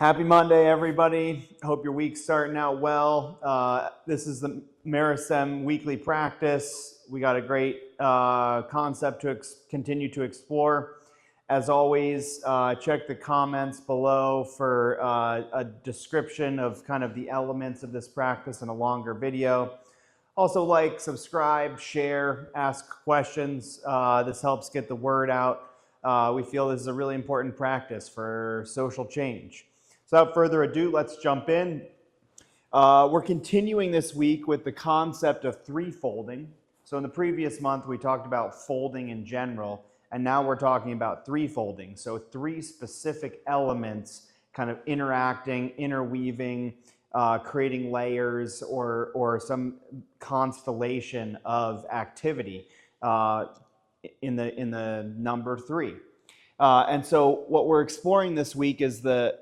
Happy Monday, everybody. Hope your week's starting out well. This is the Meristem weekly practice. We got a great concept to continue to explore. As always, check the comments below for a description of kind of the elements of this practice in a longer video. Also like, subscribe, share, ask questions. This helps get the word out. We feel this is a really important practice for social change. So without further ado, let's jump in. We're continuing this week with the concept of three-folding. So in the previous month, we talked about folding in general, and now we're talking about three-folding. So three specific elements kind of interacting, interweaving, creating layers or some constellation of activity in the number three. And so what we're exploring this week is the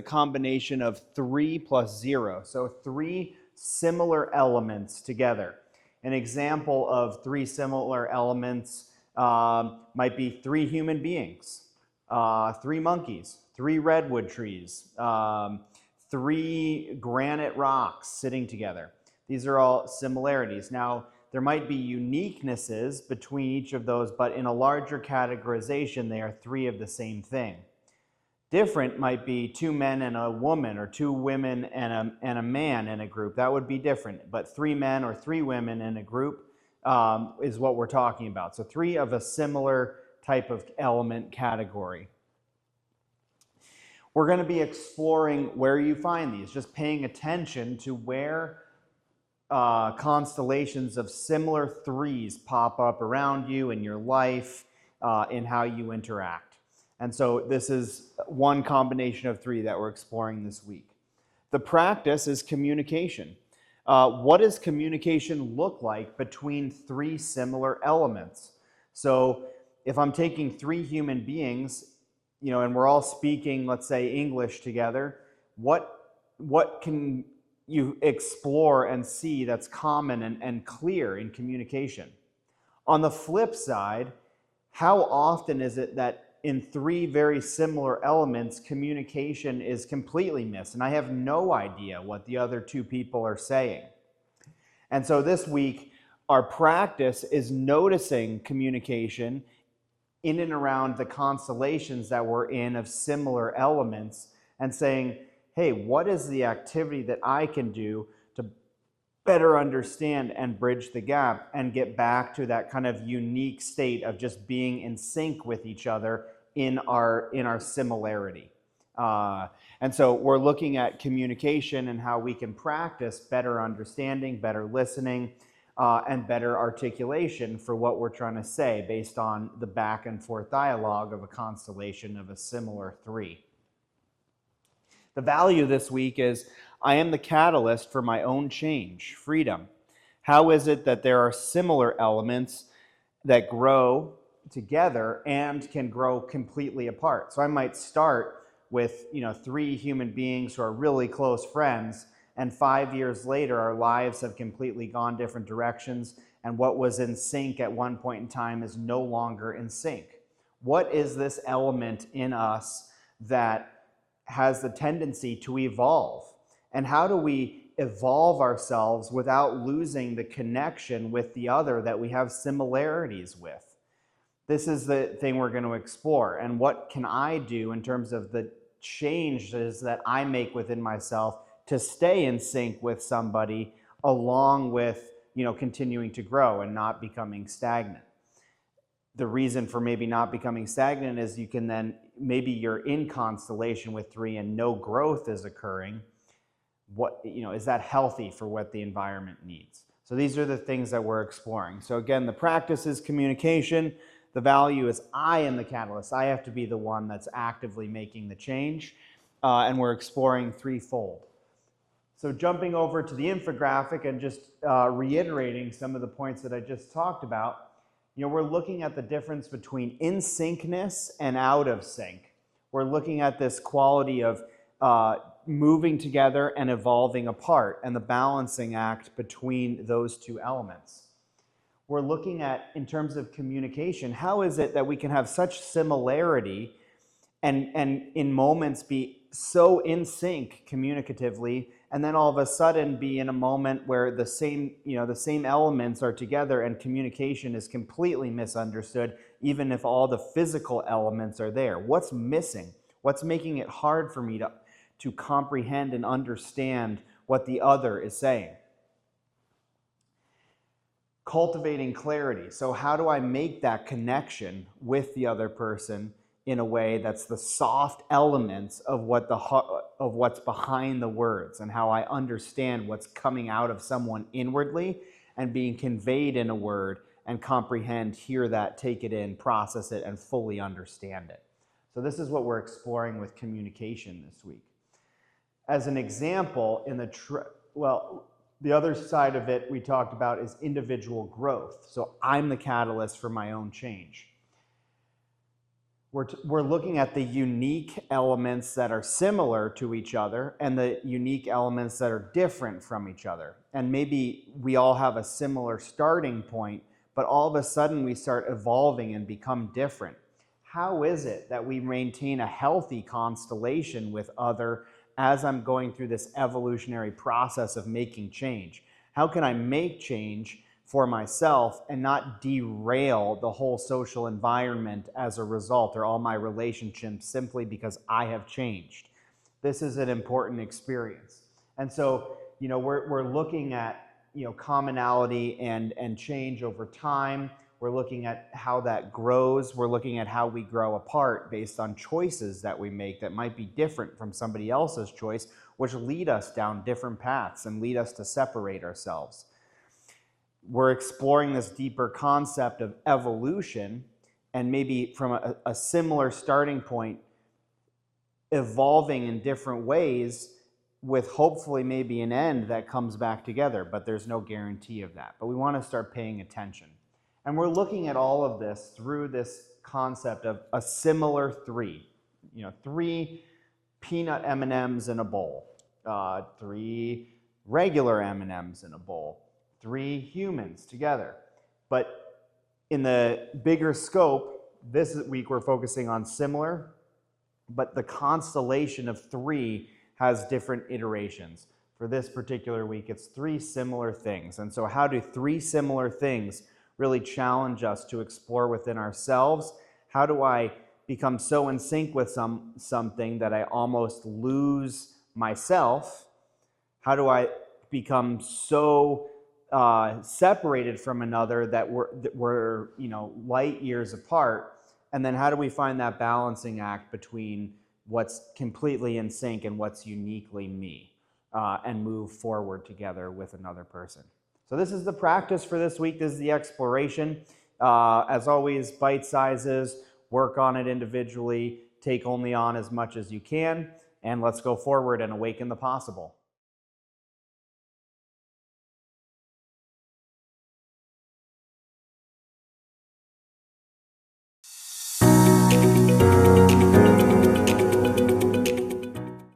combination of 3 plus 0. So three similar elements together. An example of three similar elements might be three human beings, three monkeys, three redwood trees, three granite rocks sitting together. These are all similarities. Now, there might be uniquenesses between each of those, but in a larger categorization, they are three of the same thing. Different might be two men and a woman, or two women and a man in a group. That would be different. But three men or three women in a group is what we're talking about. So three of a similar type of element category. We're going to be exploring where you find these, just paying attention to where constellations of similar threes pop up around you in your life, in how you interact. And so this is one combination of three that we're exploring this week. The practice is communication. What does communication look like between three similar elements? So if I'm taking three human beings, and we're all speaking, let's say, English together, what can you explore and see that's common and clear in communication? On the flip side, how often is it that in three very similar elements, communication is completely missed, and I have no idea what the other two people are saying? And so this week, our practice is noticing communication in and around the constellations that we're in of similar elements and saying, hey, what is the activity that I can do to better understand and bridge the gap and get back to that kind of unique state of just being in sync with each other in our similarity. And so we're looking at communication and how we can practice better understanding, better listening, and better articulation for what we're trying to say based on the back and forth dialogue of a constellation of a similar three. The value this week is I am the catalyst for my own change, freedom. How is it that there are similar elements that grow together and can grow completely apart? So I might start with three human beings who are really close friends, and 5 years later our lives have completely gone different directions, and what was in sync at one point in time is no longer in sync. What is this element in us that has the tendency to evolve? And how do we evolve ourselves without losing the connection with the other that we have similarities with? This is the thing we're going to explore. And what can I do in terms of the changes that I make within myself to stay in sync with somebody along with, continuing to grow and not becoming stagnant? The reason for maybe not becoming stagnant is you can then, maybe you're in constellation with three and no growth is occurring. Is that healthy for what the environment needs? So these are the things that we're exploring. So again, the practice is communication. The value is I am the catalyst. I have to be the one that's actively making the change. And we're exploring threefold. So jumping over to the infographic and just reiterating some of the points that I just talked about, we're looking at the difference between in syncness and out of sync. We're looking at this quality of moving together and evolving apart and the balancing act between those two elements. We're looking at, in terms of communication, how is it that we can have such similarity and in moments be so in sync communicatively, and then all of a sudden be in a moment where the same elements are together and communication is completely misunderstood, even if all the physical elements are there. What's missing? What's making it hard for me to comprehend and understand what the other is saying? Cultivating clarity. So how do I make that connection with the other person in a way that's the soft elements of what's behind the words, and how I understand what's coming out of someone inwardly and being conveyed in a word, and comprehend, hear that, take it in, process it, and fully understand it. So this is what we're exploring with communication this week. As an example, the other side of it we talked about is individual growth. So I'm the catalyst for my own change. We're looking at the unique elements that are similar to each other and the unique elements that are different from each other. And maybe we all have a similar starting point, but all of a sudden we start evolving and become different. How is it that we maintain a healthy constellation with other as I'm going through this evolutionary process of making change? How can I make change for myself and not derail the whole social environment as a result, or all my relationships, simply because I have changed? This is an important experience. And so, we're looking at, commonality and change over time. We're looking at how that grows. We're looking at how we grow apart based on choices that we make that might be different from somebody else's choice, which lead us down different paths and lead us to separate ourselves. We're exploring this deeper concept of evolution, and maybe from a similar starting point, evolving in different ways with hopefully maybe an end that comes back together, but there's no guarantee of that. But we want to start paying attention. And we're looking at all of this through this concept of a similar three. 3 peanut M&Ms in a bowl, 3 regular M&Ms in a bowl, 3 humans together. But in the bigger scope, this week we're focusing on similar, but the constellation of 3 has different iterations. For this particular week, it's 3 similar things. And so how do 3 similar things really challenge us to explore within ourselves? How do I become so in sync with something that I almost lose myself? How do I become so separated from another that we're light years apart? And then how do we find that balancing act between what's completely in sync and what's uniquely me, and move forward together with another person? So this is the practice for this week. This is the exploration. As always, bite sizes, work on it individually, take only on as much as you can, and let's go forward and awaken the possible.